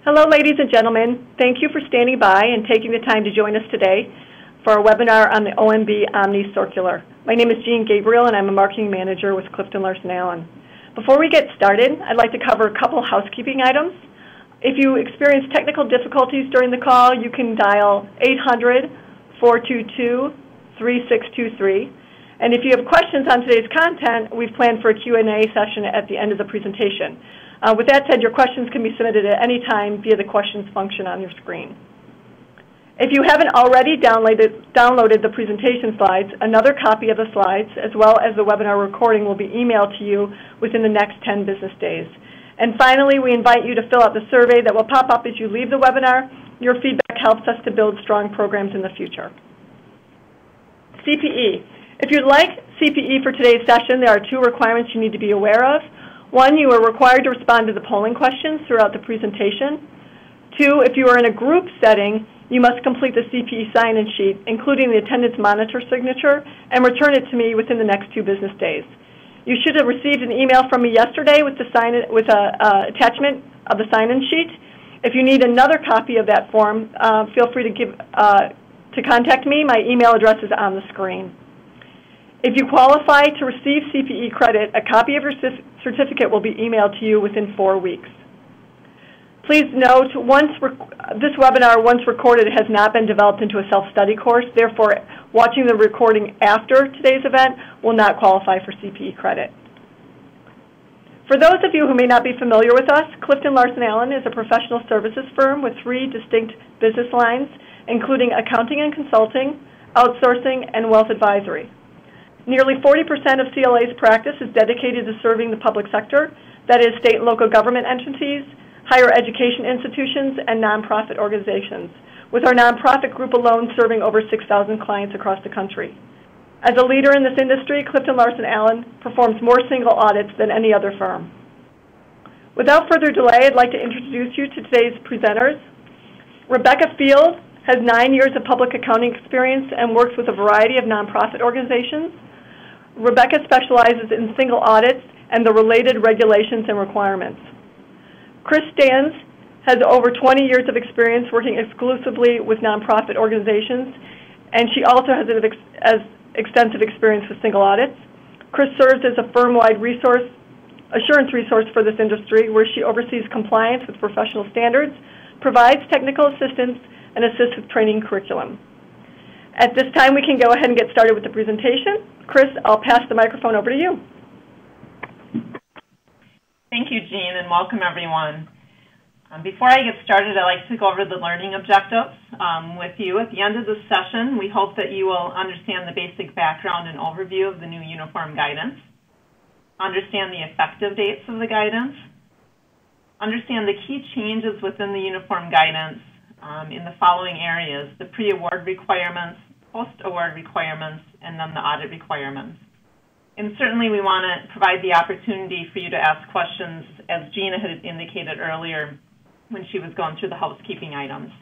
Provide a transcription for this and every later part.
Hello, ladies and gentlemen. Thank you for standing by and taking the time to join us today for our webinar on the OMB Omni Circular. My name is Jean Gabriel, and I'm a marketing manager with Clifton Larson Allen. Before we get started, I'd like to cover a couple housekeeping items. If you experience technical difficulties during the call, you can dial 800-422-3623. And if you have questions on today's content, we've planned for a Q&A session at the end of the presentation. With that said, your questions can be submitted at any time via the questions function on your screen. If you haven't already downloaded the presentation slides, another copy of the slides, as well as the webinar recording, will be emailed to you within the next 10 business days. And finally, we invite you to fill out the survey that will pop up as you leave the webinar. Your feedback helps us to build strong programs in the future. CPE. If you'd like CPE for today's session, there are two requirements you need to be aware of. One, you are required to respond to the polling questions throughout the presentation. Two, if you are in a group setting, you must complete the CPE sign-in sheet, including the attendance monitor signature, and return it to me within the next 2 business days. You should have received an email from me yesterday with the attachment of the sign-in sheet. If you need another copy of that form, feel free to contact me. My email address is on the screen. If you qualify to receive CPE credit, a copy of your certificate will be emailed to you within 4 weeks. Please note, this webinar, once recorded, has not been developed into a self-study course. Therefore, watching the recording after today's event will not qualify for CPE credit. For those of you who may not be familiar with us, Clifton Larson Allen is a professional services firm with 3 distinct business lines, including accounting and consulting, outsourcing, and wealth advisory. Nearly 40% of CLA's practice is dedicated to serving the public sector, that is, state and local government entities, higher education institutions, and nonprofit organizations, with our nonprofit group alone serving over 6,000 clients across the country. As a leader in this industry, Clifton Larson Allen performs more single audits than any other firm. Without further delay, I'd like to introduce you to today's presenters. Rebecca Field has 9 years of public accounting experience and works with a variety of nonprofit organizations. Rebecca specializes in single audits and the related regulations and requirements. Chris Stans has over 20 years of experience working exclusively with nonprofit organizations, and she also has extensive experience with single audits. Chris serves as a firm-wide assurance resource for this industry, where she oversees compliance with professional standards, provides technical assistance, and assists with training curriculum. At this time, we can go ahead and get started with the presentation. Chris, I'll pass the microphone over to you. Thank you, Jean, and welcome, everyone. Before I get started, I'd like to go over the learning objectives with you. At the end of this session, we hope that you will understand the basic background and overview of the new uniform guidance, understand the effective dates of the guidance, understand the key changes within the uniform guidance in the following areas: the pre-award requirements, post-award requirements, and then the audit requirements. And certainly we want to provide the opportunity for you to ask questions, as Gina had indicated earlier when she was going through the housekeeping items.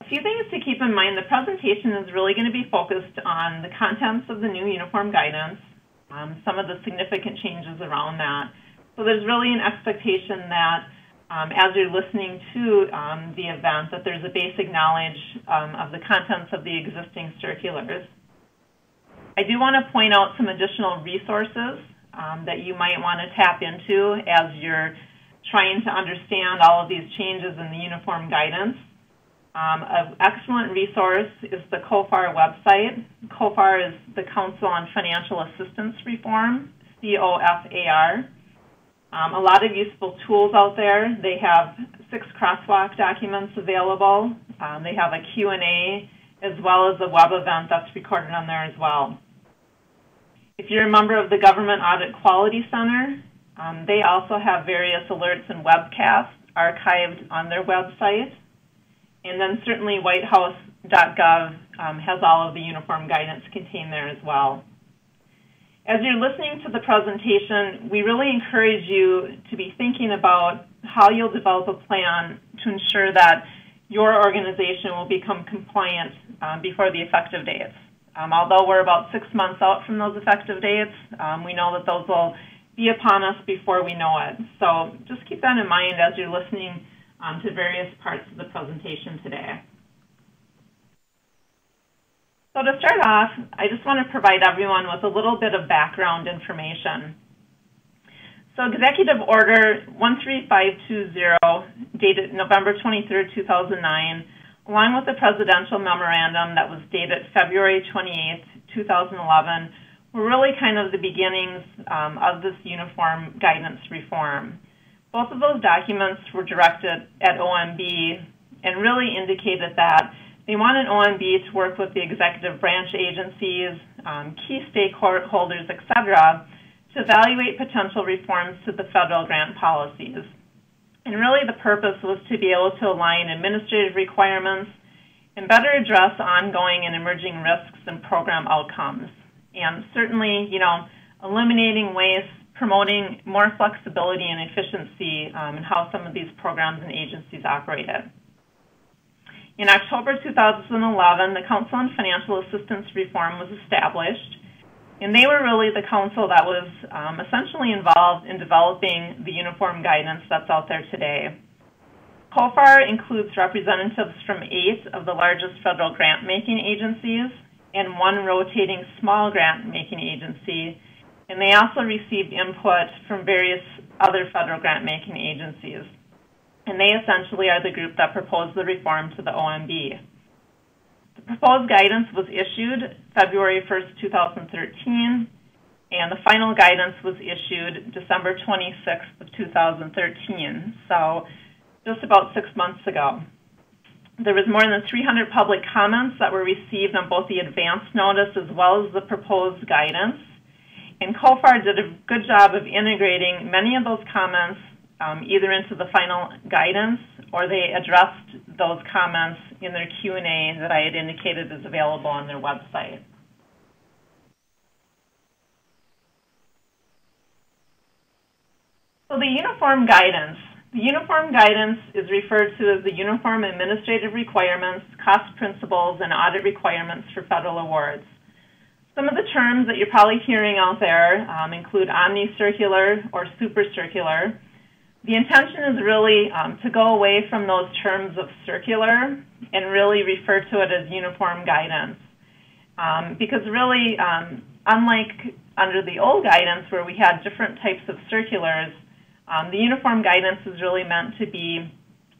A few things to keep in mind: the presentation is really going to be focused on the contents of the new uniform guidance, some of the significant changes around that. So there's really an expectation that as you're listening to the event, that there's a basic knowledge of the contents of the existing circulars. I do want to point out some additional resources that you might want to tap into as you're trying to understand all of these changes in the uniform guidance. An excellent resource is the COFAR website. COFAR is the Council on Financial Assistance Reform, COFAR. A lot of useful tools out there. They have 6 crosswalk documents available. They have a Q&A as well as a web event that's recorded on there as well. If you're a member of the Government Audit Quality Center, they also have various alerts and webcasts archived on their website. And then certainly whitehouse.gov has all of the uniform guidance contained there as well. As you're listening to the presentation, we really encourage you to be thinking about how you'll develop a plan to ensure that your organization will become compliant before the effective dates. Although we're about 6 months out from those effective dates, we know that those will be upon us before we know it. So just keep that in mind as you're listening to various parts of the presentation today. So to start off, I just want to provide everyone with a little bit of background information. So Executive Order 13520, dated November 23, 2009, along with the Presidential Memorandum that was dated February 28, 2011, were really kind of the beginnings of this uniform guidance reform. Both of those documents were directed at OMB and really indicated that they wanted OMB to work with the executive branch agencies, key stakeholders, et cetera, to evaluate potential reforms to the federal grant policies. And really the purpose was to be able to align administrative requirements and better address ongoing and emerging risks and program outcomes. And certainly, eliminating waste, promoting more flexibility and efficiency in how some of these programs and agencies operated. In October 2011, the Council on Financial Assistance Reform was established, and they were really the council that was essentially involved in developing the uniform guidance that's out there today. COFAR includes representatives from 8 of the largest federal grant-making agencies and 1 rotating small grant-making agency, and they also received input from various other federal grant-making agencies. And they essentially are the group that proposed the reform to the OMB. The proposed guidance was issued February 1st, 2013, and the final guidance was issued December 26th of 2013, so just about 6 months ago. There was more than 300 public comments that were received on both the advance notice as well as the proposed guidance, and COFAR did a good job of integrating many of those comments either into the final guidance or they addressed those comments in their Q&A that I had indicated is available on their website. So the uniform guidance. The uniform guidance is referred to as the Uniform Administrative Requirements, Cost Principles, and Audit Requirements for Federal Awards. Some of the terms that you're probably hearing out there include Omni circular or super circular. The intention is really to go away from those terms of circular and really refer to it as uniform guidance. Because really, unlike under the old guidance where we had different types of circulars, the uniform guidance is really meant to be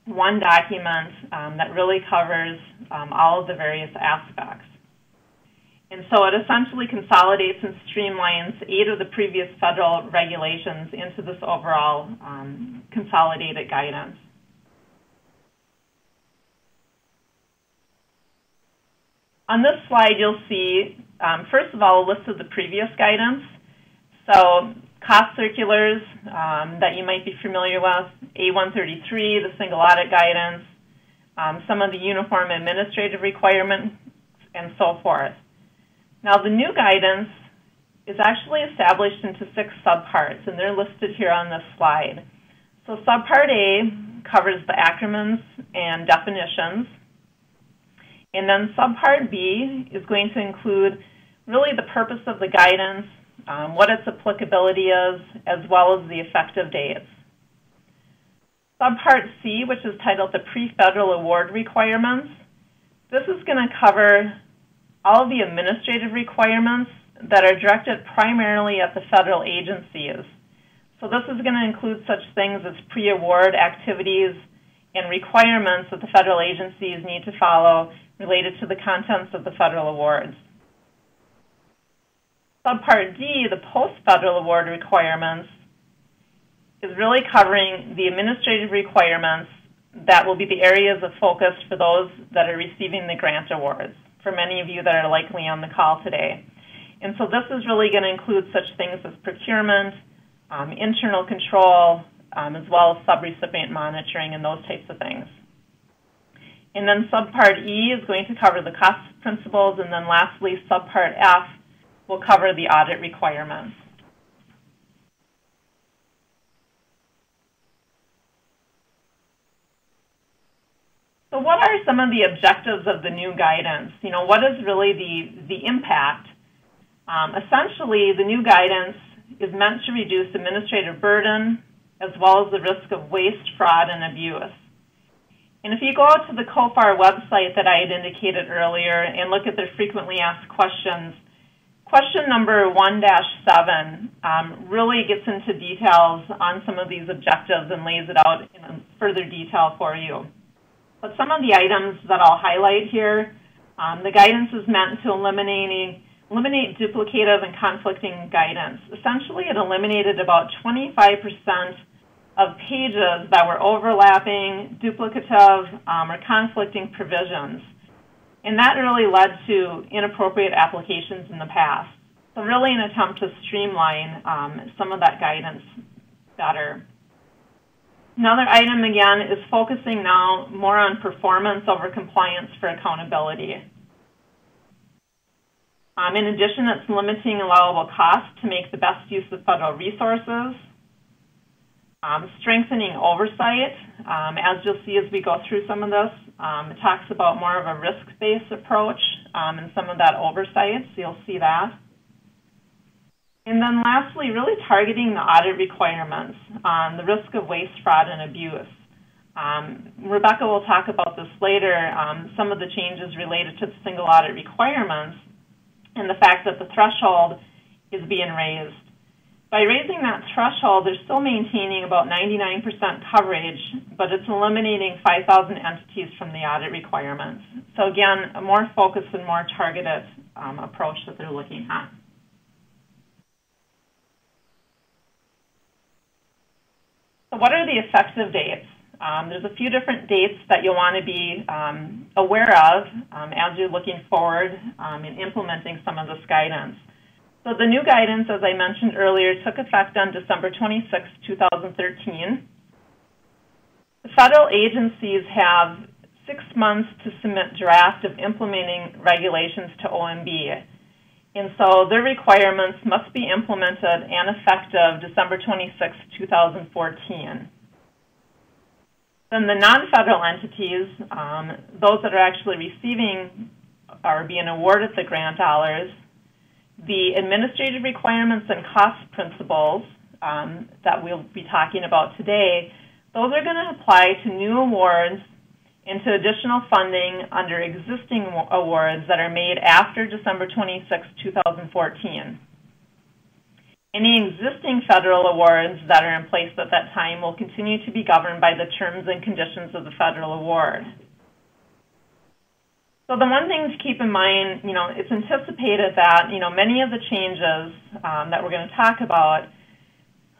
one document that really covers all of the various aspects. And so it essentially consolidates and streamlines 8 of the previous federal regulations into this overall consolidated guidance. On this slide, you'll see, first of all, a list of the previous guidance. So cost circulars that you might be familiar with, A133, the single audit guidance, some of the uniform administrative requirements, and so forth. Now, the new guidance is actually established into 6 subparts, and they're listed here on this slide. So subpart A covers the acronyms and definitions, and then subpart B is going to include really the purpose of the guidance, what its applicability is, as well as the effective dates. Subpart C, which is titled the Pre-Federal Award Requirements, this is going to cover all of the administrative requirements that are directed primarily at the federal agencies. So this is going to include such things as pre-award activities and requirements that the federal agencies need to follow related to the contents of the federal awards. Subpart D, the post-federal award requirements, is really covering the administrative requirements that will be the areas of focus for those that are receiving the grant awards, for many of you that are likely on the call today. And so this is really going to include such things as procurement, internal control, as well as subrecipient monitoring and those types of things. And then subpart E is going to cover the cost principles, and then lastly, subpart F will cover the audit requirements. So what are some of the objectives of the new guidance? What is really the impact? Essentially, the new guidance is meant to reduce administrative burden as well as the risk of waste, fraud, and abuse. And if you go out to the COFAR website that I had indicated earlier and look at their frequently asked questions, question number 1-7 really gets into details on some of these objectives and lays it out in further detail for you. But some of the items that I'll highlight here, the guidance is meant to eliminate duplicative and conflicting guidance. Essentially, it eliminated about 25% of pages that were overlapping, duplicative, or conflicting provisions. And that really led to inappropriate applications in the past. So really an attempt to streamline some of that guidance better. Another item, again, is focusing now more on performance over compliance for accountability. In addition, it's limiting allowable costs to make the best use of federal resources. Strengthening oversight, as you'll see as we go through some of this, it talks about more of a risk-based approach and some of that oversight, so you'll see that. And then lastly, really targeting the audit requirements on the risk of waste, fraud, and abuse. Rebecca will talk about this later, some of the changes related to the single audit requirements and the fact that the threshold is being raised. By raising that threshold, they're still maintaining about 99% coverage, but it's eliminating 5,000 entities from the audit requirements. So again, a more focused and more targeted approach that they're looking at. So what are the effective dates? There's a few different dates that you'll want to be aware of as you're looking forward in implementing some of this guidance. So the new guidance, as I mentioned earlier, took effect on December 26, 2013. The federal agencies have 6 months to submit draft of implementing regulations to OMB. And so their requirements must be implemented and effective December 26, 2014. Then the non-federal entities, those that are actually receiving or being awarded the grant dollars, the administrative requirements and cost principles that we'll be talking about today, those are going to apply to new awards and to additional funding under existing awards that are made after December 26, 2014. Any existing federal awards that are in place at that time will continue to be governed by the terms and conditions of the federal award. So the one thing to keep in mind, it's anticipated that, many of the changes that we're going to talk about,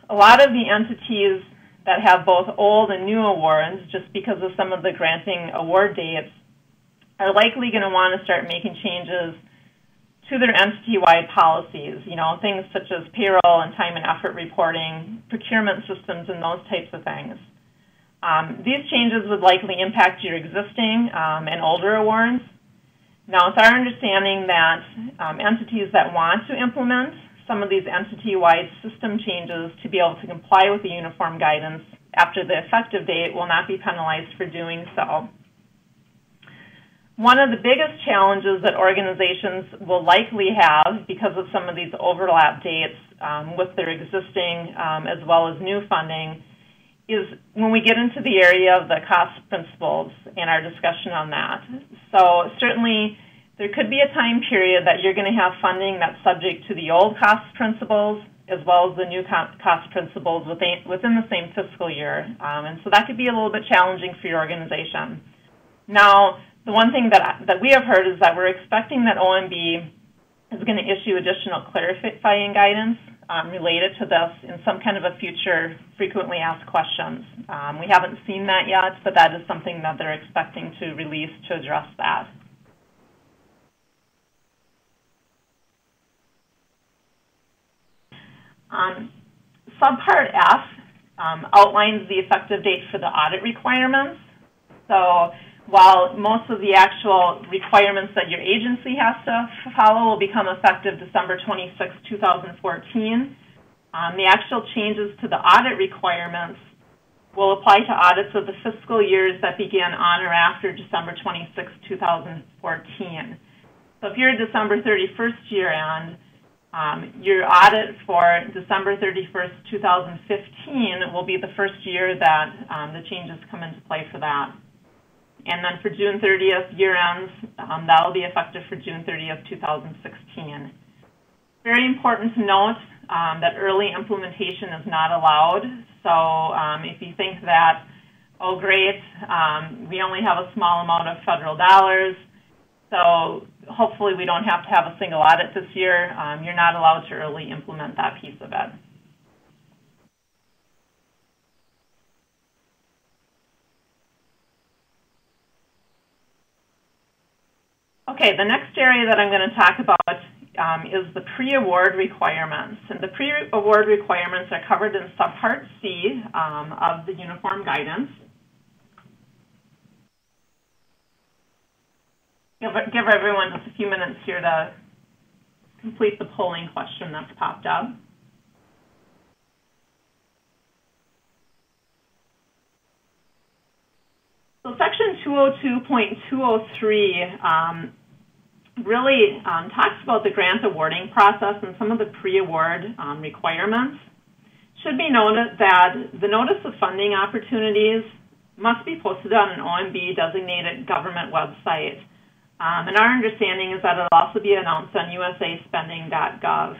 a lot of the entities that have both old and new awards, just because of some of the granting award dates, are likely going to want to start making changes to their entity-wide policies, things such as payroll and time and effort reporting, procurement systems, and those types of things. These changes would likely impact your existing and older awards. Now, it's our understanding that entities that want to implement some of these entity-wide system changes to be able to comply with the uniform guidance after the effective date will not be penalized for doing so. One of the biggest challenges that organizations will likely have because of some of these overlap dates with their existing as well as new funding is when we get into the area of the cost principles and our discussion on that. So certainly there could be a time period that you're going to have funding that's subject to the old cost principles as well as the new cost principles within the same fiscal year. And so that could be a little bit challenging for your organization. Now, the one thing that we have heard is that we're expecting that OMB is going to issue additional clarifying guidance related to this in some kind of a future frequently asked questions. We haven't seen that yet, but that is something that they're expecting to release to address that. Subpart F outlines the effective date for the audit requirements. So while most of the actual requirements that your agency has to follow will become effective December 26, 2014, the actual changes to the audit requirements will apply to audits of the fiscal years that begin on or after December 26, 2014. So if you're a December 31st year end, your audit for December 31st, 2015 will be the first year that the changes come into play for that. And then for June 30th year ends, that will be effective for June 30th, 2016. Very important to note that early implementation is not allowed. So if you think that, oh great, we only have a small amount of federal dollars, so hopefully we don't have to have a single audit this year, you're not allowed to early implement that piece of it. Okay, the next area that I'm going to talk about is the pre-award requirements. And the pre-award requirements are covered in Subpart C of the Uniform Guidance. Give everyone just a few minutes here to complete the polling question that's popped up. So Section 202.203 really talks about the grant awarding process and some of the pre-award requirements. Should be noted that the Notice of Funding Opportunities must be posted on an OMB designated government website. And our understanding is that it will also be announced on usaspending.gov.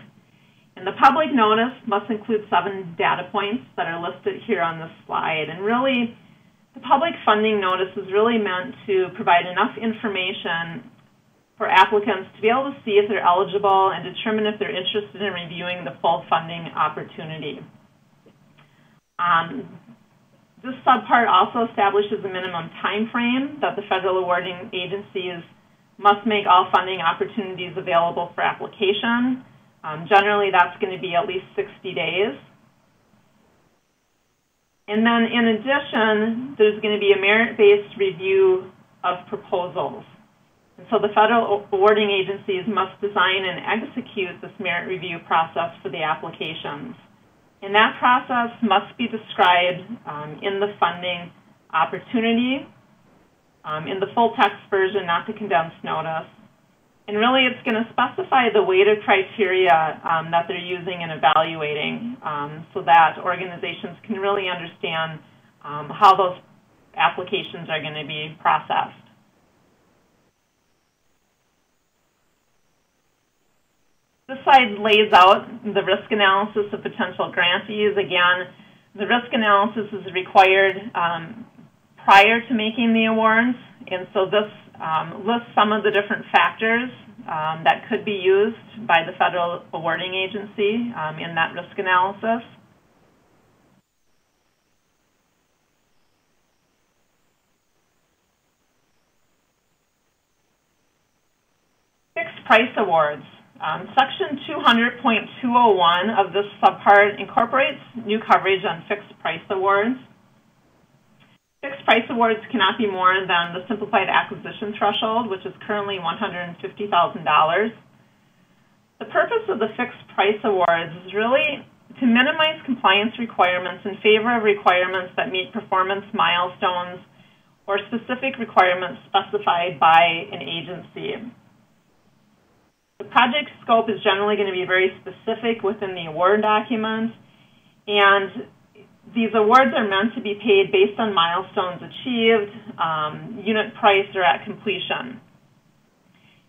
And the public notice must include 7 data points that are listed here on this slide. And really, the public funding notice is really meant to provide enough information for applicants to be able to see if they're eligible and determine if they're interested in reviewing the full funding opportunity. This subpart also establishes a minimum time frame that the federal awarding agencies must make all funding opportunities available for application. Generally, that's going to be at least 60 days. And then in addition, there's going to be a merit-based review of proposals. And so the federal awarding agencies must design and execute this merit review process for the applications. And that process must be described in the funding opportunity, in the full text version, not the condensed notice. And really, it's going to specify the weighted criteria that they're using and evaluating so that organizations can really understand how those applications are going to be processed. This slide lays out the risk analysis of potential grantees. Again, the risk analysis is required prior to making the awards, and so this lists some of the different factors that could be used by the federal awarding agency in that risk analysis. Fixed price awards. Section 200.201 of this subpart incorporates new coverage on fixed price awards. Fixed price awards cannot be more than the simplified acquisition threshold, which is currently $150,000. The purpose of the fixed price awards is really to minimize compliance requirements in favor of requirements that meet performance milestones or specific requirements specified by an agency. The project scope is generally going to be very specific within the award document, and these awards are meant to be paid based on milestones achieved, unit price, or at completion.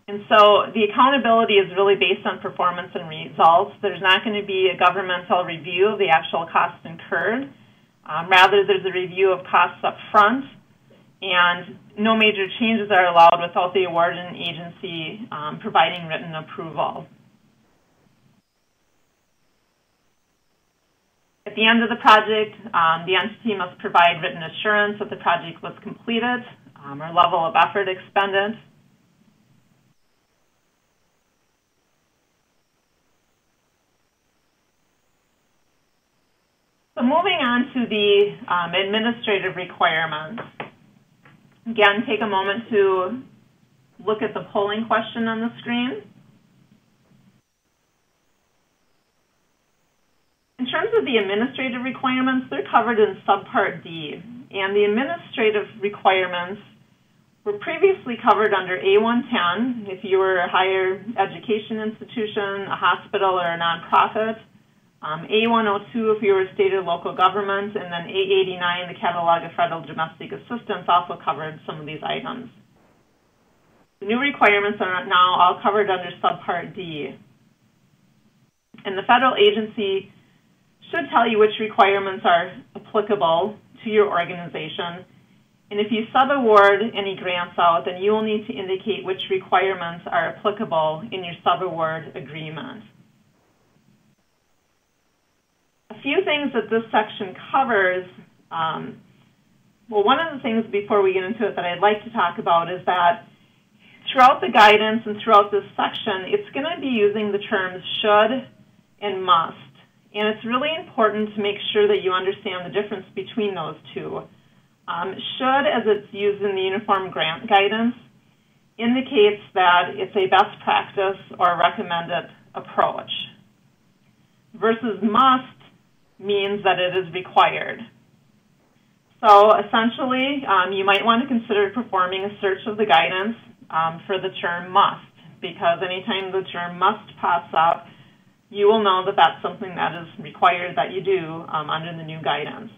And so the accountability is really based on performance and results. There's not going to be a governmental review of the actual costs incurred. Rather, there's a review of costs up front, and no major changes are allowed without the awarding agency providing written approval. At the end of the project, the entity must provide written assurance that the project was completed or level of effort expended. So moving on to the administrative requirements. Again, take a moment to look at the polling question on the screen. In terms of the administrative requirements, they're covered in Subpart D. And the administrative requirements were previously covered under A110 if you were a higher education institution, a hospital, or a nonprofit. A102 if you were a state or local government, and then A89, the Catalog of Federal Domestic Assistance, also covered some of these items. The new requirements are now all covered under Subpart D. And the federal agency should tell you which requirements are applicable to your organization. And if you sub-award any grants out, then you will need to indicate which requirements are applicable in your sub-award agreement. A few things that this section covers, well, one of the things before we get into it that I'd like to talk about is that throughout the guidance and throughout this section, it's going to be using the terms should and must. And it's really important to make sure that you understand the difference between those two. Should, as it's used in the Uniform Grant Guidance, indicates that it's a best practice or recommended approach, versus must means that it is required. So essentially, you might want to consider performing a search of the guidance for the term must, because anytime the term must pops up, you will know that that's something that is required that you do under the new guidance.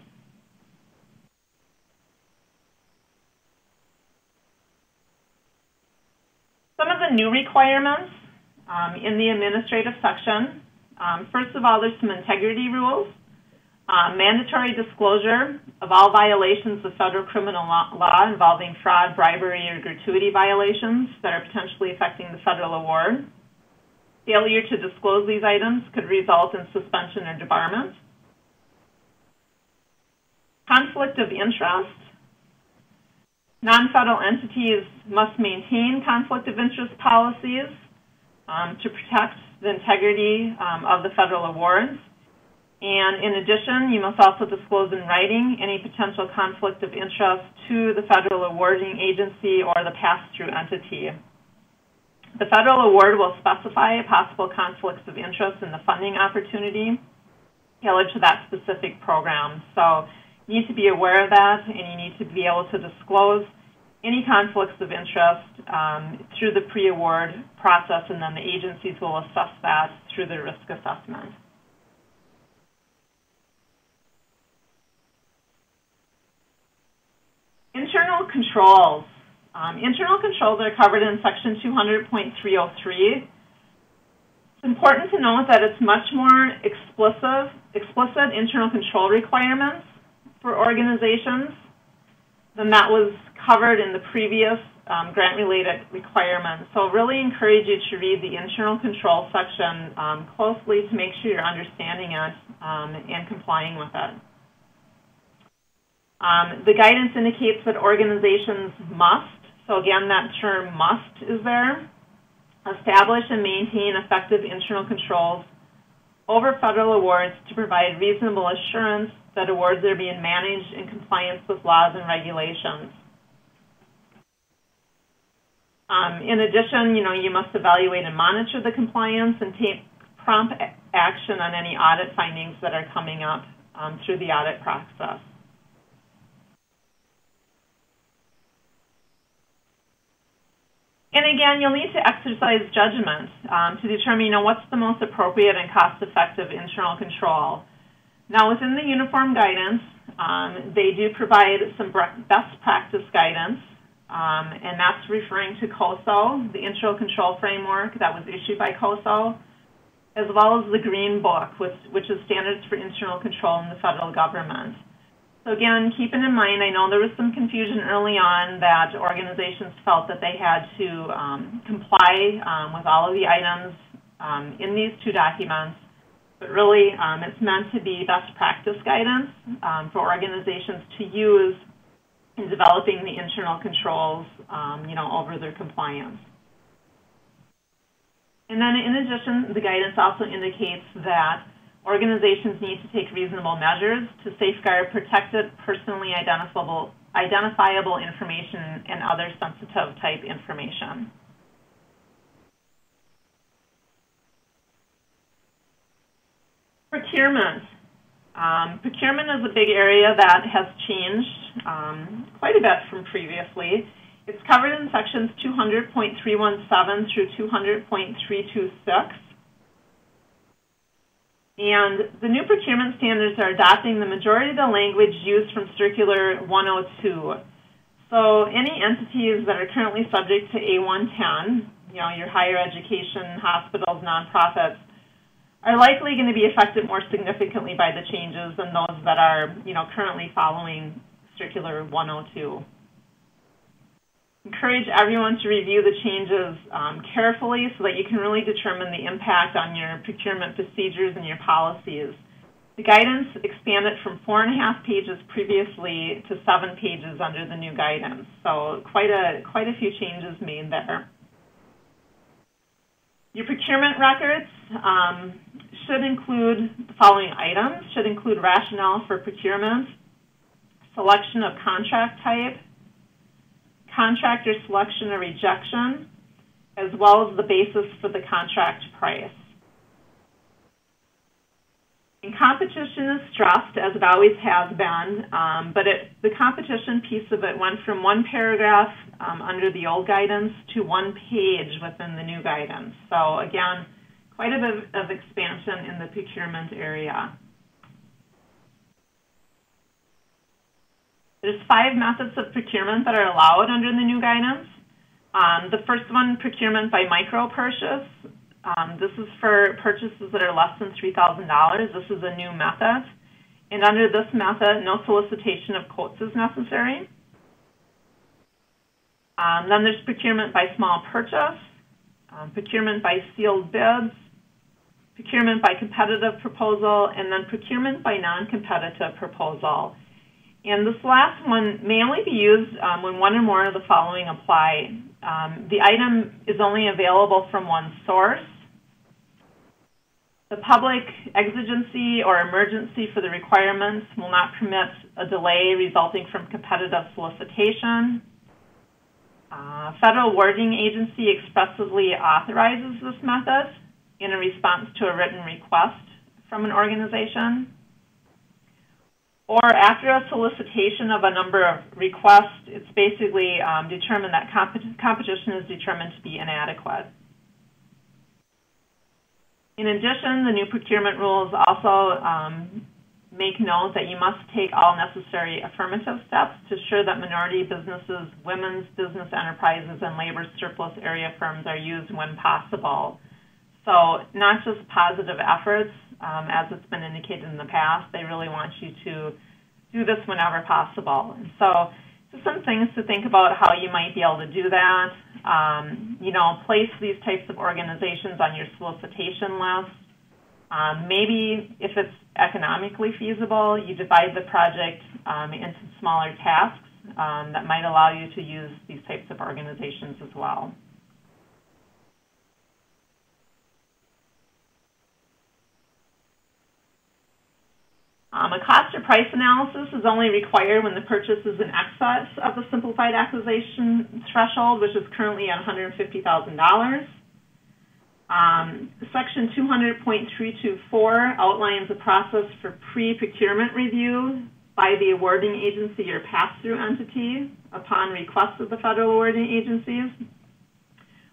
Some of the new requirements in the administrative section, first of all, there's some integrity rules, mandatory disclosure of all violations of federal criminal law involving fraud, bribery, or gratuity violations that are potentially affecting the federal award. Failure to disclose these items could result in suspension or debarment. Conflict of interest. Non-federal entities must maintain conflict of interest policies to protect the integrity of the federal awards. And in addition, you must also disclose in writing any potential conflict of interest to the federal awarding agency or the pass-through entity. The federal award will specify possible conflicts of interest in the funding opportunity tailored to that specific program. So you need to be aware of that, and you need to be able to disclose any conflicts of interest through the pre-award process, and then the agencies will assess that through the risk assessment. Internal controls. Internal controls are covered in Section 200.303. It's important to note that it's much more explicit internal control requirements for organizations than that was covered in the previous grant-related requirements. So really encourage you to read the internal control section closely to make sure you're understanding it and complying with it. The guidance indicates that organizations must, so again, that term must is there, establish and maintain effective internal controls over federal awards to provide reasonable assurance that awards are being managed in compliance with laws and regulations. In addition, you must evaluate and monitor the compliance and take prompt action on any audit findings that are coming up through the audit process. And again, you'll need to exercise judgment to determine, what's the most appropriate and cost-effective internal control. Now, within the uniform guidance, they do provide some best practice guidance, and that's referring to COSO, the internal control framework that was issued by COSO, as well as the Green Book, which is Standards for Internal Control in the Federal Government. So again, keeping in mind, I know there was some confusion early on that organizations felt that they had to comply with all of the items in these two documents, but really it's meant to be best practice guidance for organizations to use in developing the internal controls, over their compliance. And then in addition, the guidance also indicates that organizations need to take reasonable measures to safeguard protected, personally identifiable information and other sensitive type information. Procurement. Procurement is a big area that has changed quite a bit from previously. It's covered in sections 200.317 through 200.326. And the new procurement standards are adopting the majority of the language used from Circular 102. So any entities that are currently subject to A110, your higher education, hospitals, nonprofits, are likely going to be affected more significantly by the changes than those that are, currently following Circular 102. Encourage everyone to review the changes carefully so that you can really determine the impact on your procurement procedures and your policies. The guidance expanded from 4.5 pages previously to 7 pages under the new guidance. So quite a few changes made there. Your procurement records should include the following items, should include rationale for procurement, selection of contract type, contractor selection or rejection, as well as the basis for the contract price. And competition is stressed, as it always has been, but the competition piece of it went from 1 paragraph under the old guidance to 1 page within the new guidance. So again, quite a bit of expansion in the procurement area. There's 5 methods of procurement that are allowed under the new guidance. The first one, procurement by micro purchase. This is for purchases that are less than $3,000. This is a new method. And under this method, no solicitation of quotes is necessary. Then there's procurement by small purchase, procurement by sealed bids, procurement by competitive proposal, and then procurement by non-competitive proposal. And this last one may only be used when one or more of the following apply. The item is only available from one source. The public exigency or emergency for the requirements will not permit a delay resulting from competitive solicitation. Federal awarding agency expressly authorizes this method in a response to a written request from an organization. Or after a solicitation of a number of requests, it's basically determined that competition is determined to be inadequate. In addition, the new procurement rules also make note that you must take all necessary affirmative steps to ensure that minority businesses, women's business enterprises, and labor surplus area firms are used when possible. So not just positive efforts, as it's been indicated in the past. They really want you to do this whenever possible. And so just some things to think about how you might be able to do that. Place these types of organizations on your solicitation list. Maybe if it's economically feasible, you divide the project into smaller tasks that might allow you to use these types of organizations as well. A cost or price analysis is only required when the purchase is in excess of the simplified acquisition threshold, which is currently at $150,000. Section 200.324 outlines a process for pre-procurement review by the awarding agency or pass-through entity upon request of the federal awarding agencies.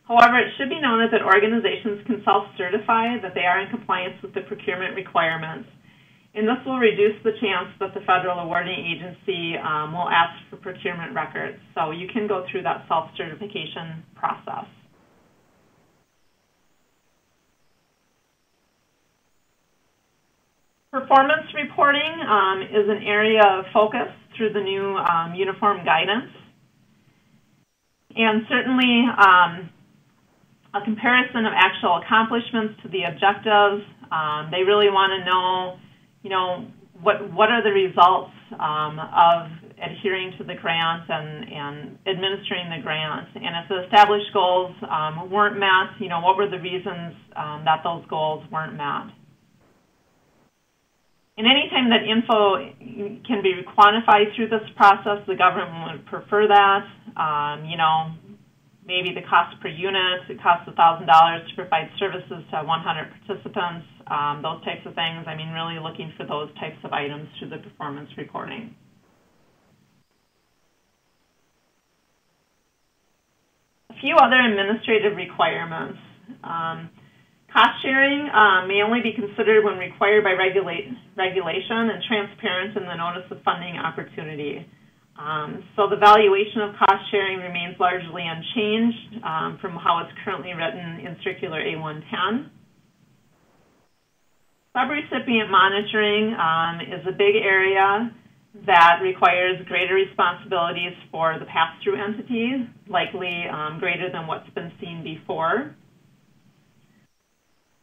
However, it should be noted that organizations can self-certify that they are in compliance with the procurement requirements. And this will reduce the chance that the federal awarding agency will ask for procurement records. So you can go through that self-certification process. Performance reporting is an area of focus through the new uniform guidance. And certainly a comparison of actual accomplishments to the objectives. They really want to know what are the results of adhering to the grant and administering the grant? And if the established goals weren't met, what were the reasons that those goals weren't met? And anytime that info can be quantified through this process, the government would prefer that. Maybe the cost per unit, it costs $1,000 to provide services to 100 participants, those types of things. I mean, really looking for those types of items through the performance reporting. A few other administrative requirements. Cost sharing may only be considered when required by regulation and transparent in the notice of funding opportunity. So the valuation of cost sharing remains largely unchanged from how it's currently written in Circular A110. Subrecipient monitoring is a big area that requires greater responsibilities for the pass-through entities, likely greater than what's been seen before.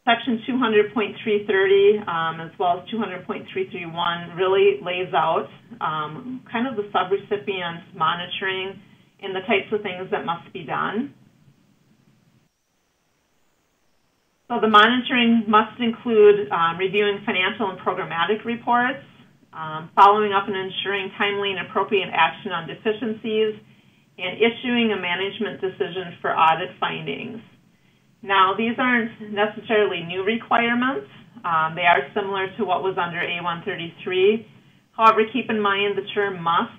Section 200.330 as well as 200.331 really lays out kind of the subrecipient monitoring and the types of things that must be done. So the monitoring must include reviewing financial and programmatic reports, following up and ensuring timely and appropriate action on deficiencies, and issuing a management decision for audit findings. Now, these aren't necessarily new requirements. They are similar to what was under A133. However, keep in mind the term must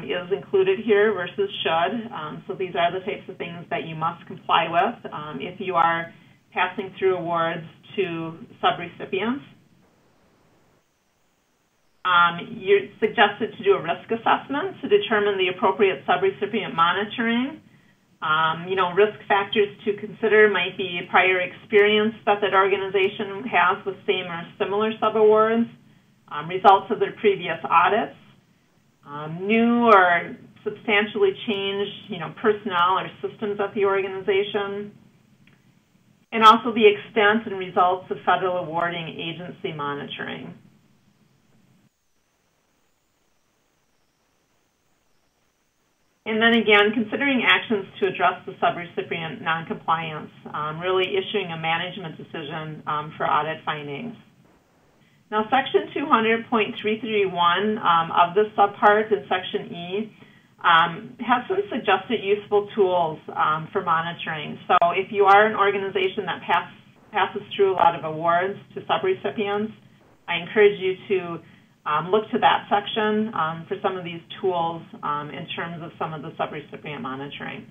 is included here versus should. So these are the types of things that you must comply with if you are passing through awards to subrecipients. You're suggested to do a risk assessment to determine the appropriate subrecipient monitoring. Risk factors to consider might be prior experience that organization has with same or similar subawards, results of their previous audits, new or substantially changed, personnel or systems at the organization, and also the extent and results of federal awarding agency monitoring. And then again, considering actions to address the subrecipient noncompliance, really issuing a management decision for audit findings. Now, Section 200.331 of this subpart in Section E has some suggested useful tools for monitoring. So if you are an organization that passes through a lot of awards to subrecipients, I encourage you to look to that section for some of these tools in terms of some of the subrecipient monitoring.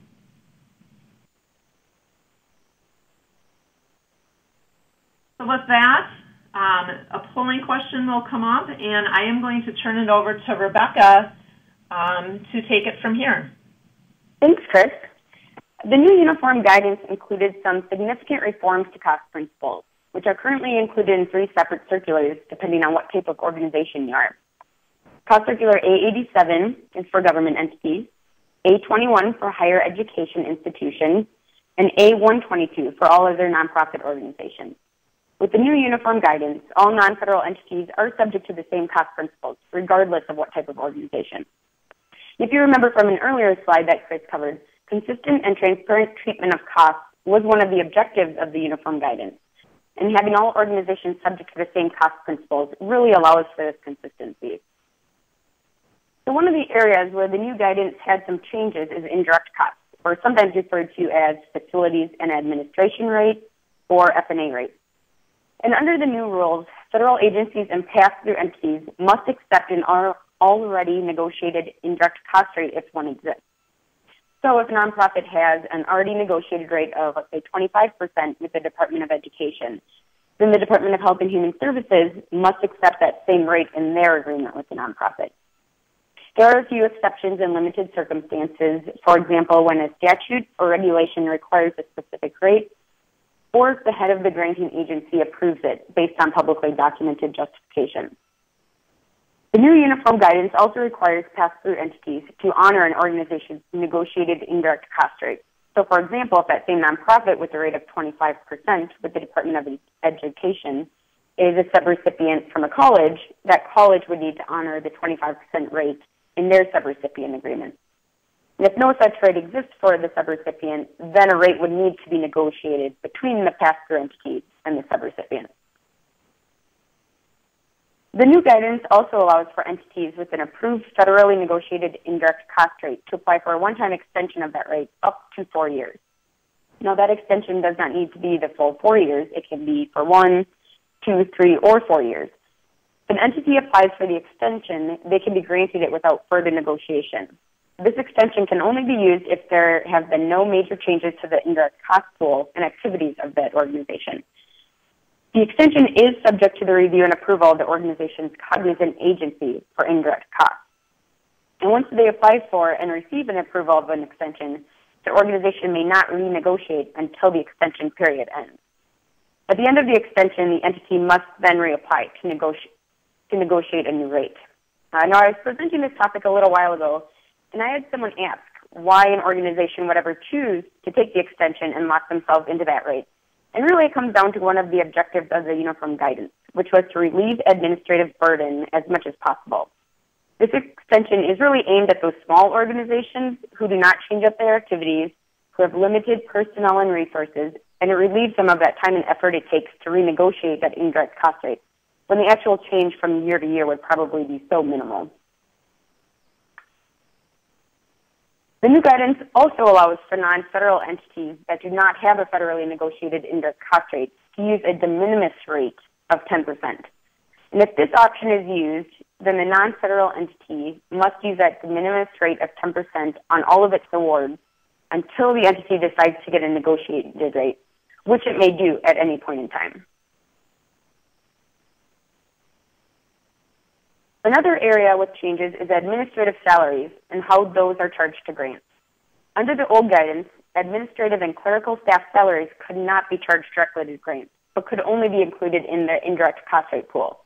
So with that, a polling question will come up, and I am going to turn it over to Rebecca to take it from here. Thanks, Chris. The new uniform guidance included some significant reforms to cost principles, which are currently included in 3 separate circulars, depending on what type of organization you are. Cost Circular A87 is for government entities, A21 for higher education institutions, and A122 for all other nonprofit organizations. With the new uniform guidance, all non-federal entities are subject to the same cost principles, regardless of what type of organization. If you remember from an earlier slide that Chris covered, consistent and transparent treatment of costs was one of the objectives of the uniform guidance. And having all organizations subject to the same cost principles really allows for this consistency. So one of the areas where the new guidance had some changes is indirect costs, or sometimes referred to as facilities and administration rates, or F&A rates. And under the new rules, federal agencies and pass-through entities must accept an already negotiated indirect cost rate if one exists. So if a nonprofit has an already negotiated rate of, let's say, 25% with the Department of Education, then the Department of Health and Human Services must accept that same rate in their agreement with the nonprofit. There are a few exceptions in limited circumstances, for example, when a statute or regulation requires a specific rate, or if the head of the granting agency approves it based on publicly documented justification. The new uniform guidance also requires pass-through entities to honor an organization's negotiated indirect cost rate. So, for example, if that same nonprofit with a rate of 25% with the Department of Education is a subrecipient from a college, that college would need to honor the 25% rate in their subrecipient agreement. And if no such rate exists for the subrecipient, then a rate would need to be negotiated between the pass-through entity and the subrecipient. The new guidance also allows for entities with an approved federally negotiated indirect cost rate to apply for a one-time extension of that rate up to 4 years. Now, that extension does not need to be the full 4 years. It can be for 1, 2, 3, or 4 years. If an entity applies for the extension, they can be granted it without further negotiation. This extension can only be used if there have been no major changes to the indirect cost pool and activities of that organization. The extension is subject to the review and approval of the organization's cognizant agency for indirect costs. And once they apply for and receive an approval of an extension, the organization may not renegotiate until the extension period ends. At the end of the extension, the entity must then reapply to negotiate a new rate. Now, I was presenting this topic a little while ago, and I had someone ask why an organization would ever choose to take the extension and lock themselves into that rate. And really, it comes down to one of the objectives of the uniform guidance, which was to relieve administrative burden as much as possible. This extension is really aimed at those small organizations who do not change up their activities, who have limited personnel and resources, and it relieves them of that time and effort it takes to renegotiate that indirect cost rate, when the actual change from year to year would probably be so minimal. The new guidance also allows for non-federal entities that do not have a federally negotiated indirect cost rate to use a de minimis rate of 10%. And if this option is used, then the non-federal entity must use that de minimis rate of 10% on all of its awards until the entity decides to get a negotiated rate, which it may do at any point in time. Another area with changes is administrative salaries and how those are charged to grants. Under the old guidance, administrative and clerical staff salaries could not be charged directly to grants, but could only be included in the indirect cost rate pool.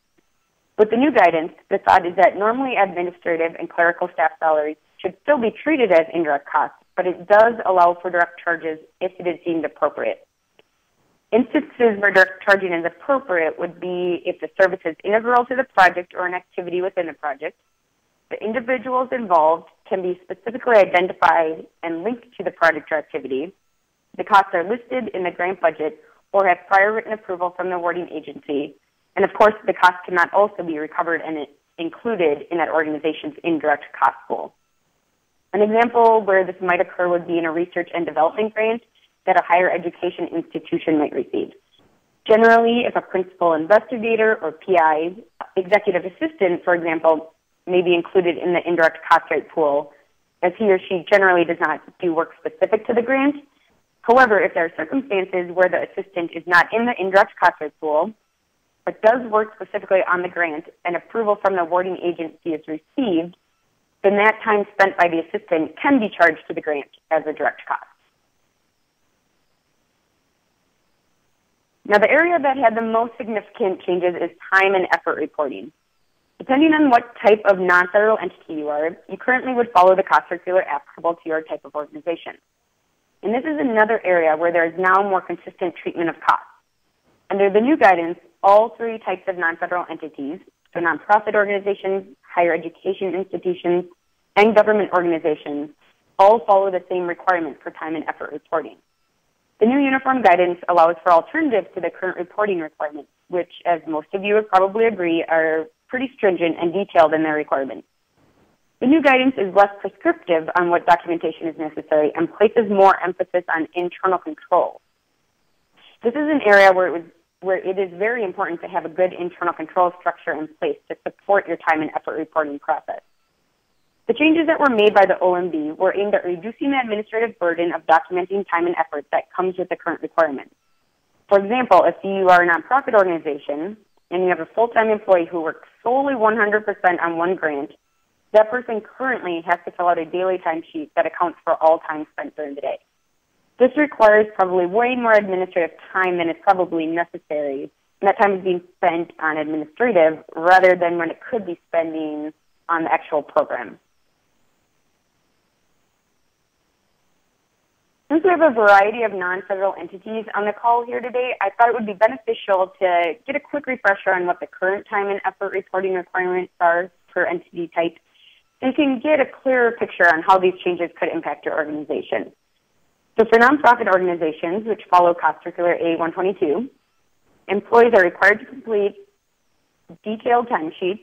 With the new guidance, the thought is that normally administrative and clerical staff salaries should still be treated as indirect costs, but it does allow for direct charges if it is deemed appropriate. Instances where direct charging is appropriate would be if the service is integral to the project or an activity within the project, the individuals involved can be specifically identified and linked to the project or activity, the costs are listed in the grant budget or have prior written approval from the awarding agency, and of course the cost cannot also be recovered and included in that organization's indirect cost pool. An example where this might occur would be in a research and development grant that a higher education institution might receive. Generally, if a principal investigator or PI, executive assistant, for example, may be included in the indirect cost rate pool, as he or she generally does not do work specific to the grant. However, if there are circumstances where the assistant is not in the indirect cost rate pool, but does work specifically on the grant and approval from the awarding agency is received, then that time spent by the assistant can be charged to the grant as a direct cost. Now, the area that had the most significant changes is time and effort reporting. Depending on what type of non-federal entity you are, you currently would follow the cost circular applicable to your type of organization. And this is another area where there is now more consistent treatment of costs. Under the new guidance, all three types of non-federal entities, so nonprofit organizations, higher education institutions, and government organizations, all follow the same requirement for time and effort reporting. The new uniform guidance allows for alternatives to the current reporting requirements, which, as most of you would probably agree, are pretty stringent and detailed in their requirements. The new guidance is less prescriptive on what documentation is necessary and places more emphasis on internal control. This is an area where it is very important to have a good internal control structure in place to support your time and effort reporting process. The changes that were made by the OMB were aimed at reducing the administrative burden of documenting time and effort that comes with the current requirements. For example, if you are a nonprofit organization and you have a full-time employee who works solely 100% on one grant, that person currently has to fill out a daily timesheet that accounts for all time spent during the day. This requires probably way more administrative time than is probably necessary, and that time is being spent on administrative rather than when it could be spending on the actual program. Since we have a variety of non-federal entities on the call here today, I thought it would be beneficial to get a quick refresher on what the current time and effort reporting requirements are per entity type, so you can get a clearer picture on how these changes could impact your organization. So for nonprofit organizations, which follow Cost Circular A-122, employees are required to complete detailed timesheets.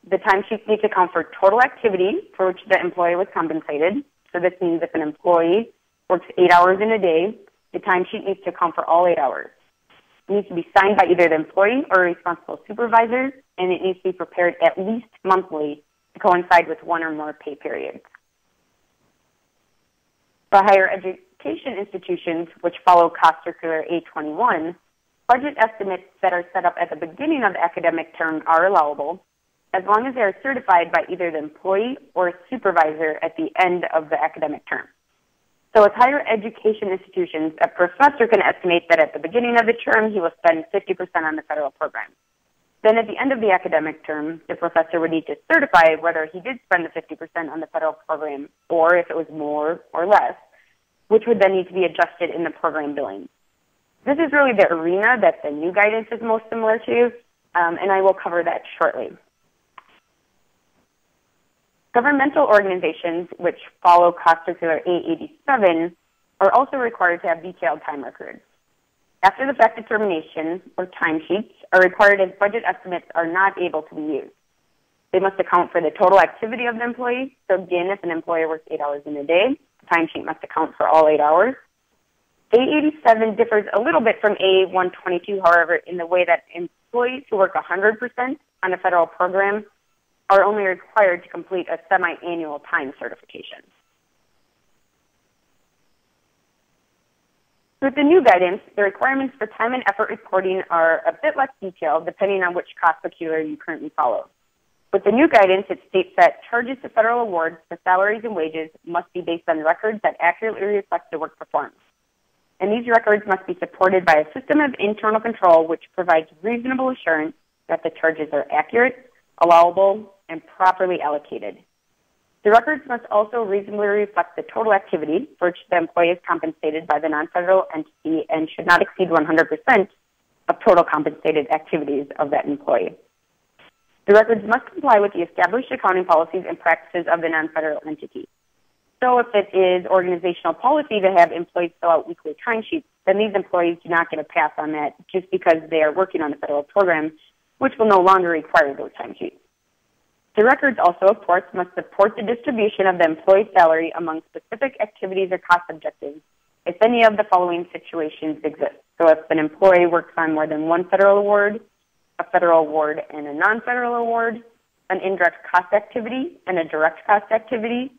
The timesheets need to account for total activity for which the employee was compensated. So this means if an employee works 8 hours in a day, the timesheet needs to account for all 8 hours. It needs to be signed by either the employee or a responsible supervisor, and it needs to be prepared at least monthly to coincide with one or more pay periods. For higher education institutions, which follow Cost Circular A-21, budget estimates that are set up at the beginning of the academic term are allowable, as long as they are certified by either the employee or a supervisor at the end of the academic term. So with higher education institutions, a professor can estimate that at the beginning of the term, he will spend 50% on the federal program. Then at the end of the academic term, the professor would need to certify whether he did spend the 50% on the federal program or if it was more or less, which would then need to be adjusted in the program billing. This is really the arena that the new guidance is most similar to, and I will cover that shortly. Governmental organizations, which follow Cost Circular A87, are also required to have detailed time records. After the fact determination, or timesheets, are required if budget estimates are not able to be used. They must account for the total activity of the employee. So again, if an employee works 8 hours in a day, the timesheet must account for all 8 hours. A87 differs a little bit from A122, however, in the way that employees who work 100% on a federal program are only required to complete a semi-annual time certification. With the new guidance, the requirements for time and effort reporting are a bit less detailed depending on which cost circular you currently follow. With the new guidance, it states that charges to federal awards for salaries and wages must be based on records that accurately reflect the work performed. And these records must be supported by a system of internal control which provides reasonable assurance that the charges are accurate, allowable, and properly allocated. The records must also reasonably reflect the total activity for which the employee is compensated by the non-federal entity and should not exceed 100% of total compensated activities of that employee. The records must comply with the established accounting policies and practices of the non-federal entity. So if it is organizational policy to have employees fill out weekly timesheets, then these employees do not get a pass on that just because they are working on the federal program, which will no longer require those timesheets. The records also, of course, must support the distribution of the employee salary among specific activities or cost objectives if any of the following situations exist. So if an employee works on more than one federal award, a federal award and a non-federal award, an indirect cost activity and a direct cost activity,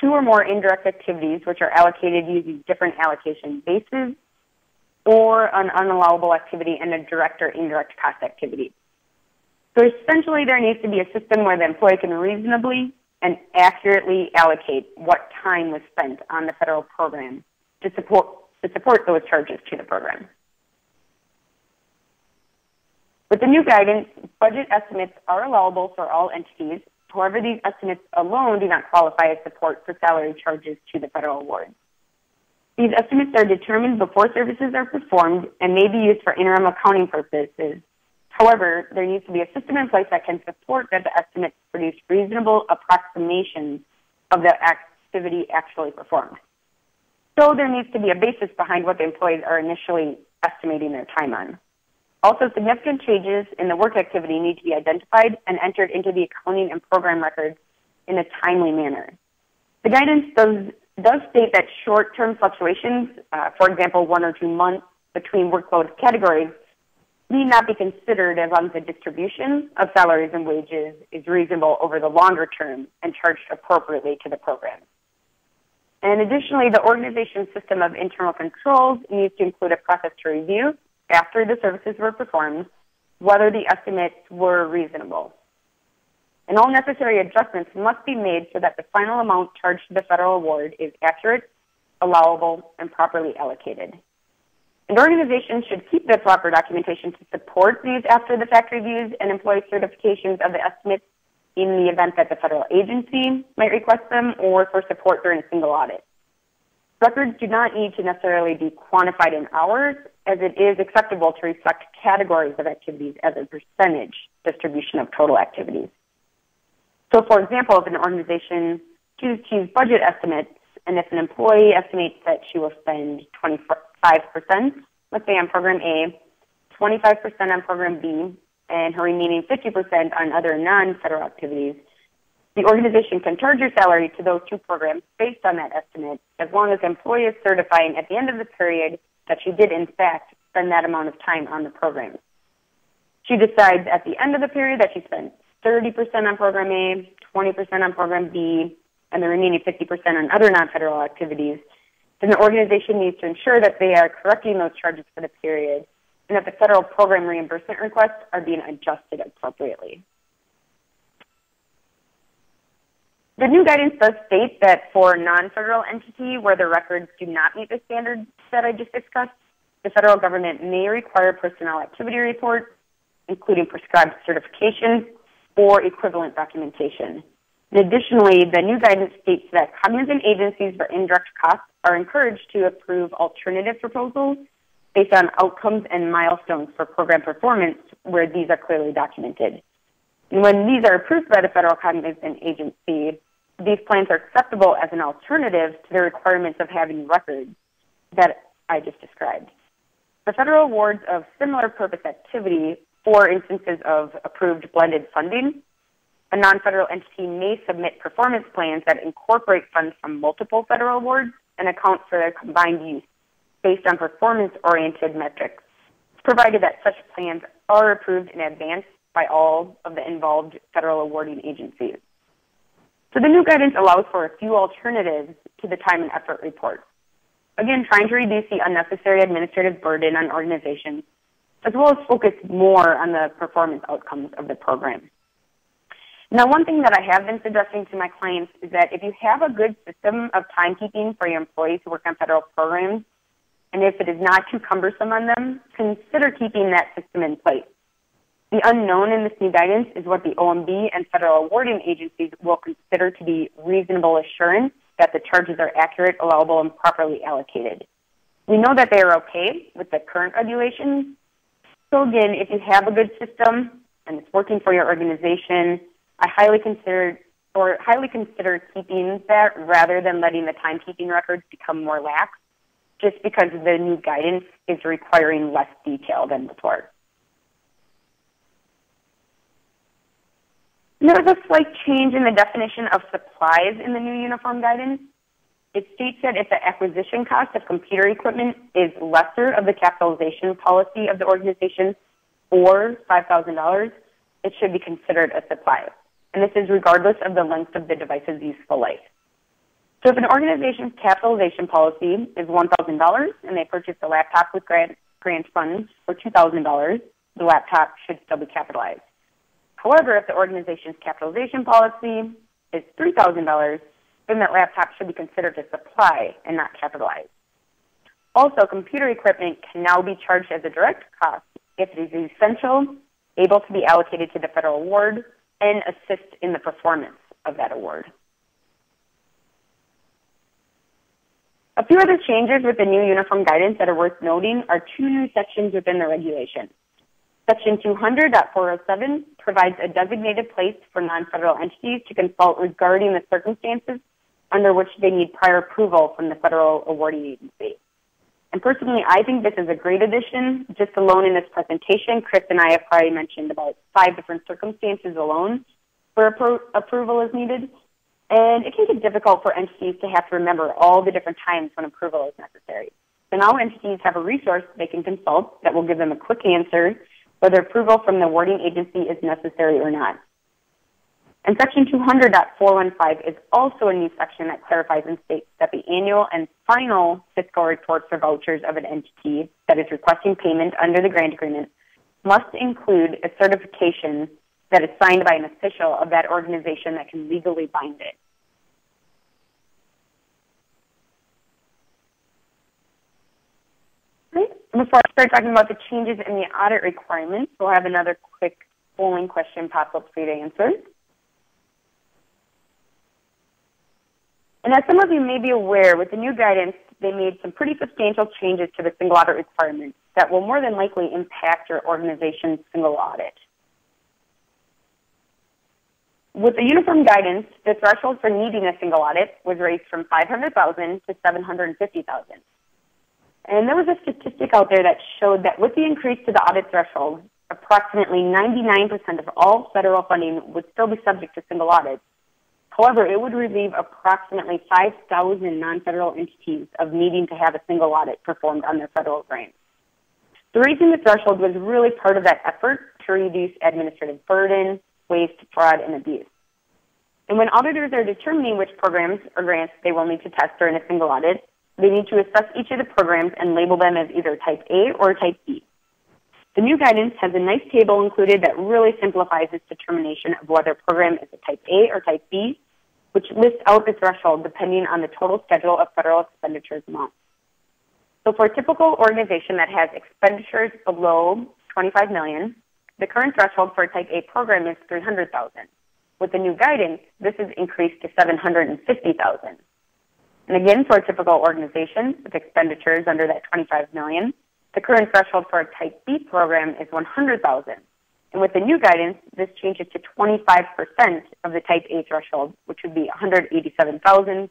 two or more indirect activities which are allocated using different allocation bases, or an unallowable activity and a direct or indirect cost activity. So essentially, there needs to be a system where the employee can reasonably and accurately allocate what time was spent on the federal program to support those charges to the program. With the new guidance, budget estimates are allowable for all entities. However, these estimates alone do not qualify as support for salary charges to the federal award. These estimates are determined before services are performed and may be used for interim accounting purposes. However, there needs to be a system in place that can support that the estimates produce reasonable approximations of the activity actually performed. So there needs to be a basis behind what the employees are initially estimating their time on. Also, significant changes in the work activity need to be identified and entered into the accounting and program records in a timely manner. The guidance does state that short-term fluctuations, for example, 1 or 2 months between workload categories, need not be considered as long as the distribution of salaries and wages is reasonable over the longer term and charged appropriately to the program. And additionally, the organization's system of internal controls needs to include a process to review, after the services were performed, whether the estimates were reasonable. And all necessary adjustments must be made so that the final amount charged to the federal award is accurate, allowable, and properly allocated. And organizations should keep the proper documentation to support these after-the-fact reviews and employee certifications of the estimates in the event that the federal agency might request them or for support during a single audit. Records do not need to necessarily be quantified in hours, as it is acceptable to reflect categories of activities as a percentage distribution of total activities. So, for example, if an organization chooses to use budget estimates, and if an employee estimates that she will spend 25%, let's say on program A, 25% on program B, and her remaining 50% on other non-federal activities, the organization can charge her salary to those two programs based on that estimate, as long as the employee is certifying at the end of the period that she did, in fact, spend that amount of time on the program. She decides at the end of the period that she spent 30% on program A, 20% on program B, and the remaining 50% on other non-federal activities. Then the organization needs to ensure that they are correcting those charges for the period and that the federal program reimbursement requests are being adjusted appropriately. The new guidance does state that for a non-federal entity where the records do not meet the standards that I just discussed, the federal government may require personnel activity reports, including prescribed certifications or equivalent documentation. And additionally, the new guidance states that cognizant agencies for indirect costs are encouraged to approve alternative proposals based on outcomes and milestones for program performance where these are clearly documented. And when these are approved by the federal cognizant agency, these plans are acceptable as an alternative to the requirements of having records that I just described. The federal awards of similar purpose activity, for instances of approved blended funding, a non-federal entity may submit performance plans that incorporate funds from multiple federal awards and account for their combined use based on performance-oriented metrics, provided that such plans are approved in advance by all of the involved federal awarding agencies. So the new guidance allows for a few alternatives to the time and effort report. Again, trying to reduce the unnecessary administrative burden on organizations, as well as focus more on the performance outcomes of the program. Now, one thing that I have been suggesting to my clients is that if you have a good system of timekeeping for your employees who work on federal programs, and if it is not too cumbersome on them, consider keeping that system in place. The unknown in this new guidance is what the OMB and federal awarding agencies will consider to be reasonable assurance that the charges are accurate, allowable, and properly allocated. We know that they are okay with the current regulations. So again, if you have a good system and it's working for your organization, I highly consider keeping that rather than letting the timekeeping records become more lax, just because the new guidance is requiring less detail than before. There's a slight change in the definition of supplies in the new uniform guidance. It states that if the acquisition cost of computer equipment is lesser of the capitalization policy of the organization, or $5,000, it should be considered a supply. And this is regardless of the length of the device's useful life. So if an organization's capitalization policy is $1,000 and they purchase a laptop with grant funds for $2,000, the laptop should still be capitalized. However, if the organization's capitalization policy is $3,000, then that laptop should be considered a supply and not capitalized. Also, computer equipment can now be charged as a direct cost if it is essential, able to be allocated to the federal award, and assist in the performance of that award. A few other changes with the new uniform guidance that are worth noting are two new sections within the regulation. Section 200.407 provides a designated place for non-federal entities to consult regarding the circumstances under which they need prior approval from the federal awarding agency. And personally, I think this is a great addition. Just alone in this presentation, Chris and I have probably mentioned about 5 different circumstances alone where approval is needed. And it can get difficult for entities to have to remember all the different times when approval is necessary. So now entities have a resource they can consult that will give them a quick answer whether approval from the awarding agency is necessary or not. And Section 200.415 is also a new section that clarifies and states that the annual and final fiscal reports for vouchers of an entity that is requesting payment under the grant agreement must include a certification that is signed by an official of that organization that can legally bind it. Right. Before I start talking about the changes in the audit requirements, we'll have another quick polling question pop up for you to answer. And as some of you may be aware, with the new guidance, they made some pretty substantial changes to the single audit requirements that will more than likely impact your organization's single audit. With the uniform guidance, the threshold for needing a single audit was raised from $500,000 to $750,000. And there was a statistic out there that showed that with the increase to the audit threshold, approximately 99% of all federal funding would still be subject to single audits. However, it would relieve approximately 5,000 non-federal entities of needing to have a single audit performed on their federal grants. The raising the threshold was really part of that effort to reduce administrative burden, waste, fraud, and abuse. And when auditors are determining which programs or grants they will need to test during a single audit, they need to assess each of the programs and label them as either Type A or Type B. The new guidance has a nice table included that really simplifies its determination of whether a program is a type A or type B, which lists out the threshold depending on the total schedule of federal expenditures amount. So for a typical organization that has expenditures below $25 million, the current threshold for a type A program is $300,000. With the new guidance, this is increased to $750,000. And again, for a typical organization with expenditures under that $25 million, the current threshold for a type B program is $100,000. And with the new guidance, this changes to 25% of the type A threshold, which would be $187,500.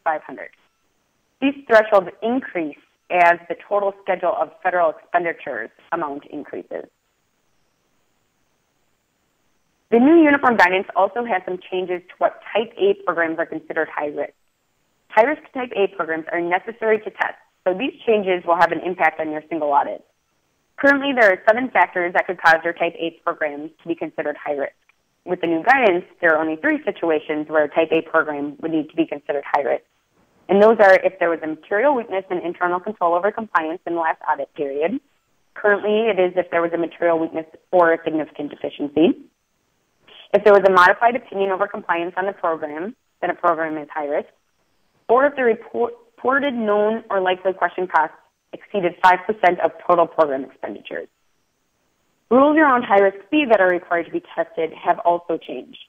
These thresholds increase as the total schedule of federal expenditures amount increases. The new uniform guidance also has some changes to what type A programs are considered high risk. High-risk type A programs are necessary to test, so these changes will have an impact on your single audit. Currently, there are 7 factors that could cause your type A programs to be considered high risk. With the new guidance, there are only 3 situations where a type A program would need to be considered high risk. And those are if there was a material weakness in internal control over compliance in the last audit period. Currently, it is if there was a material weakness or a significant deficiency. If there was a modified opinion over compliance on the program, then a program is high risk. Or if the reported known or likely question costs exceeded 5% of total program expenditures. Rules around high-risk fees that are required to be tested have also changed.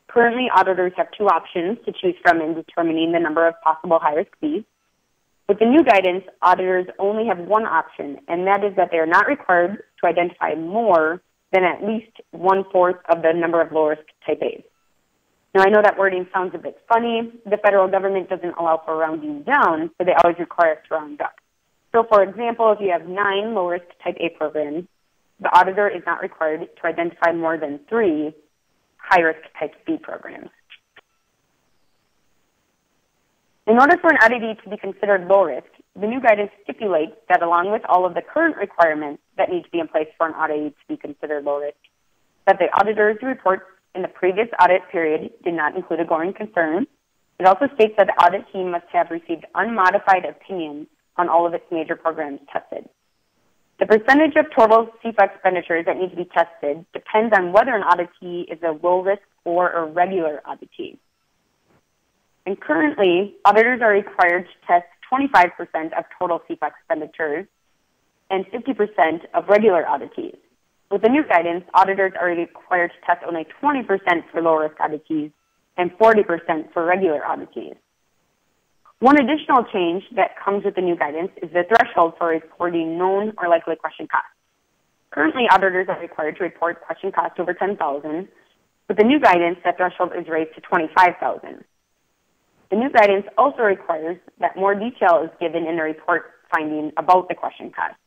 Currently, auditors have 2 options to choose from in determining the number of possible high-risk fees. With the new guidance, auditors only have 1 option, and that is that they are not required to identify more than at least 1/4 of the number of low-risk type A's. Now, I know that wording sounds a bit funny. The federal government doesn't allow for rounding down, so they always require us to round up. So, for example, if you have 9 low-risk type A programs, the auditor is not required to identify more than 3 high-risk type B programs. In order for an auditee to be considered low-risk, the new guidance stipulates that along with all of the current requirements that need to be in place for an auditee to be considered low-risk, that the auditor's report in the previous audit period did not include a going concern. It also states that the audit team must have received unmodified opinions on all of its major programs tested. The percentage of total CFA expenditures that need to be tested depends on whether an auditee is a low-risk or a regular auditee. And currently, auditors are required to test 25% of total CFA expenditures and 50% of regular auditees. With the new guidance, auditors are required to test only 20% for low-risk auditees and 40% for regular auditees. One additional change that comes with the new guidance is the threshold for reporting known or likely question costs. Currently, auditors are required to report question costs over $10,000. With the new guidance, that threshold is raised to $25,000. The new guidance also requires that more detail is given in the report finding about the question costs.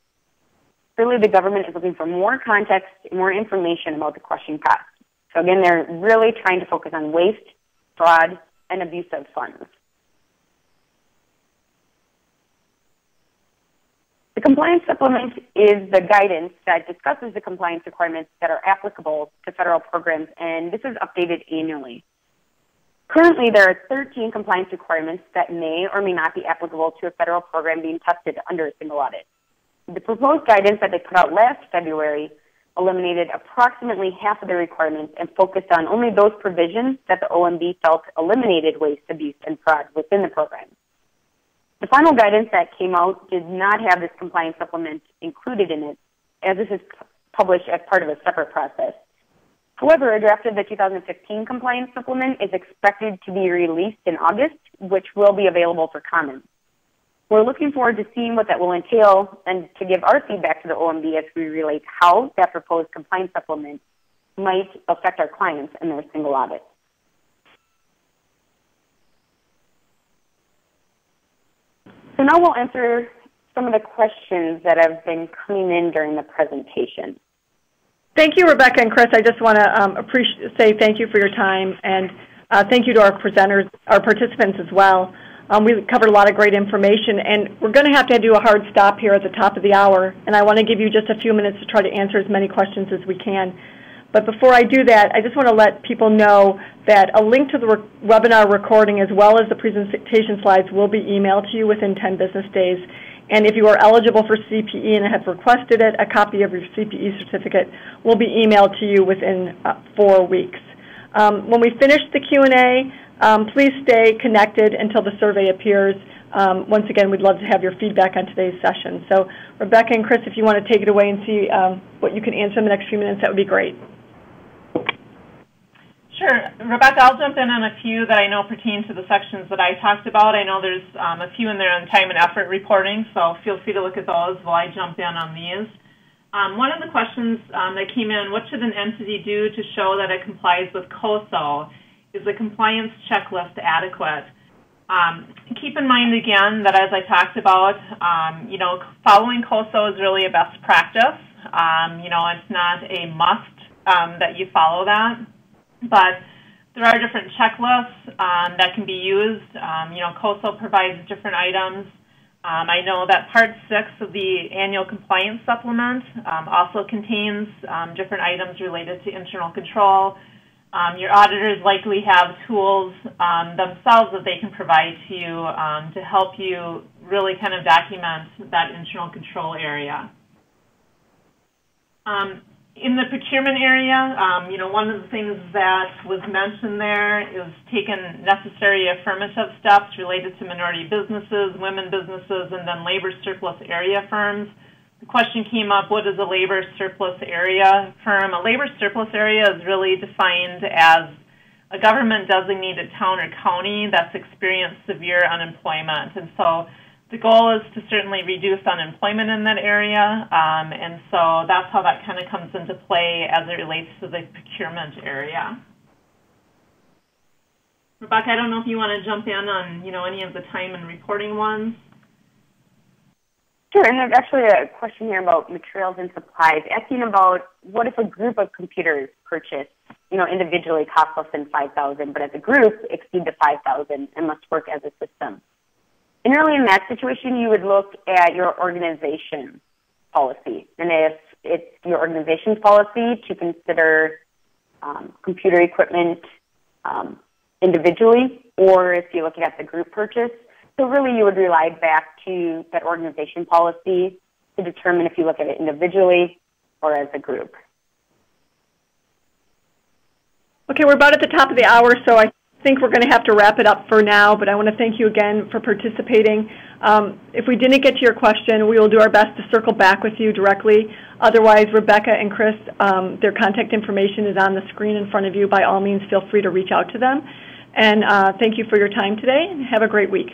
Clearly, the government is looking for more context and more information about the question costs. So again, they're really trying to focus on waste, fraud, and abuse of funds. The compliance supplement is the guidance that discusses the compliance requirements that are applicable to federal programs, and this is updated annually. Currently, there are 13 compliance requirements that may or may not be applicable to a federal program being tested under a single audit. The proposed guidance that they put out last February eliminated approximately half of the requirements and focused on only those provisions that the OMB felt eliminated waste, abuse, and fraud within the program. The final guidance that came out did not have this compliance supplement included in it, as this is published as part of a separate process. However, a draft of the 2015 compliance supplement is expected to be released in August, which will be available for comment. We're looking forward to seeing what that will entail and to give our feedback to the OMB as we relate how that proposed compliance supplement might affect our clients in their single audit. So now we'll answer some of the questions that have been coming in during the presentation. Thank you, Rebecca and Chris. I just want to say thank you for your time, and thank you to our presenters, our participants as well. We covered a lot of great information, and we're going to have to do a hard stop here at the top of the hour, and I want to give you just a few minutes to try to answer as many questions as we can. But before I do that, I just want to let people know that a link to the webinar recording as well as the presentation slides will be emailed to you within 10 business days. And if you are eligible for CPE and have requested it, a copy of your CPE certificate will be emailed to you within 4 weeks. When we finish the Q&A, please stay connected until the survey appears. Once again, we'd love to have your feedback on today's session. So Rebecca and Chris, if you want to take it away and see what you can answer in the next few minutes, that would be great. Sure. Rebecca, I'll jump in on a few that I know pertain to the sections that I talked about. I know there's a few in there on time and effort reporting, so feel free to look at those while I jump in on these. One of the questions that came in, what should an entity do to show that it complies with COSO? Is the compliance checklist adequate? Keep in mind, again, that as I talked about, following COSO is really a best practice. It's not a must that you follow that. But there are different checklists that can be used. COSO provides different items. I know that Part 6 of the annual compliance supplement also contains different items related to internal control. Your auditors likely have tools themselves that they can provide to you to help you really kind of document that internal control area. In the procurement area, one of the things that was mentioned there is taking necessary affirmative steps related to minority businesses, women businesses, and then labor surplus area firms. The question came up, what is a labor surplus area firm? A labor surplus area is really defined as a government-designated town or county that's experienced severe unemployment. And so the goal is to certainly reduce unemployment in that area, and so that's how that kind of comes into play as it relates to the procurement area. Rebecca, I don't know if you want to jump in on any of the time and reporting ones. Sure, and there's actually a question here about materials and supplies, asking about what if a group of computers purchased, individually cost less than $5,000, but as a group exceed the $5,000 and must work as a system. Generally, in that situation, you would look at your organization policy. And if it's your organization's policy to consider computer equipment individually, or if you're looking at the group purchase, so really you would rely back to that organization policy to determine if you look at it individually or as a group. Okay, we're about at the top of the hour, so I think we're going to have to wrap it up for now, but I want to thank you again for participating. If we didn't get to your question, we will do our best to circle back with you directly. Otherwise, Rebecca and Chris, their contact information is on the screen in front of you. By all means, feel free to reach out to them. And thank you for your time today, and have a great week.